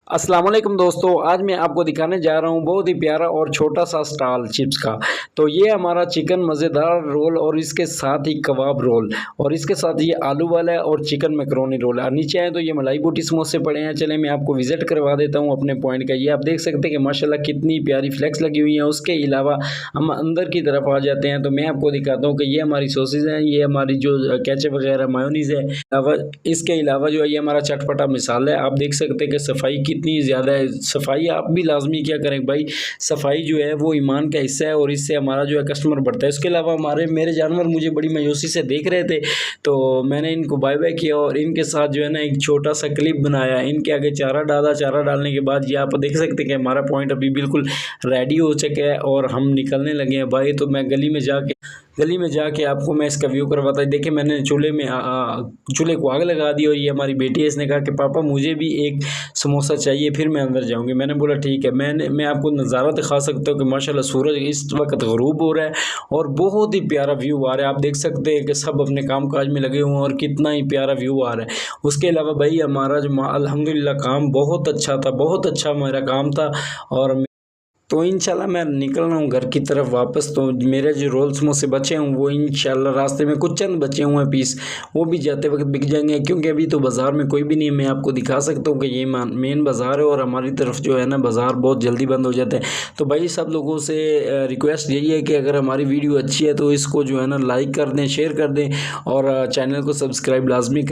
अस्सलाम वालेकुम दोस्तों, आज मैं आपको दिखाने जा रहा हूँ बहुत ही प्यारा और छोटा सा स्टॉल चिप्स का। तो ये हमारा चिकन मज़ेदार रोल और इसके साथ ही कबाब रोल और इसके साथ ये आलू वाला है और चिकन मैकरोनी रोल है। नीचे आए तो ये मलाई बूटी समोसे पड़े हैं। चलें मैं आपको विज़िट करवा देता हूँ अपने पॉइंट का। ये आप देख सकते हैं कि माशाल्लाह कितनी प्यारी फ्लेक्स लगी हुई है। उसके अलावा हम अंदर की तरफ आ जाते हैं तो मैं आपको दिखाता हूँ कि ये हमारी सॉसेज हैं, ये हमारी जो केचप वगैरह मायोनीज़ है। इसके अलावा जो है ये हमारा चटपटा मिसाला है। आप देख सकते हैं कि सफाई कितनी ज़्यादा है। सफाई आप भी लाजमी क्या करें भाई, सफाई जो है वो ईमान का हिस्सा है और इससे हमारा जो है कस्टमर बढ़ता है। इसके अलावा मेरे जानवर मुझे बड़ी मायूसी से देख रहे थे तो मैंने इनको बाय बाय किया और इनके साथ जो है ना एक छोटा सा क्लिप बनाया। इनके आगे चारा डाला, चारा डालने के बाद ये आप देख सकते हैं कि हमारा पॉइंट अभी बिल्कुल रेडी हो चुका है और हम निकलने लगे हैं भाई। तो मैं गली में जाके आपको मैं इसका व्यू करवाता। देखिए मैंने चूल्हे को आग लगा दी और ये हमारी बेटी है, इसने कहा कि पापा मुझे भी एक समोसा चाहिए, फिर मैं अंदर जाऊंगी। मैंने बोला ठीक है। मैं आपको नज़ारा दिखा सकता हूँ कि माशाल्लाह सूरज इस वक्त ग़रूब हो रहा है और बहुत ही प्यारा व्यू आ रहा है। आप देख सकते हैं कि सब अपने काम काज में लगे हुए हैं और कितना ही प्यारा व्यू आ रहा है। उसके अलावा भाई हमारा जो अल्हम्दुलिल्लाह काम बहुत अच्छा था, बहुत अच्छा मेरा काम था। और तो इंशाल्लाह मैं निकल रहा हूँ घर की तरफ वापस। तो मेरे जो रोल समोसे बचे हैं वो इंशाल्लाह रास्ते में कुछ चंद बचे हुए हैं पीस, वो भी जाते वक्त बिक जाएंगे क्योंकि अभी तो बाज़ार में कोई भी नहीं है। मैं आपको दिखा सकता हूँ कि ये मेन बाज़ार है और हमारी तरफ जो है ना बाज़ार बहुत जल्दी बंद हो जाते हैं। तो भाई सब लोगों से रिक्वेस्ट यही है कि अगर हमारी वीडियो अच्छी है तो इसको जो है ना लाइक कर दें, शेयर कर दें और चैनल को सब्सक्राइब लाजमी करें।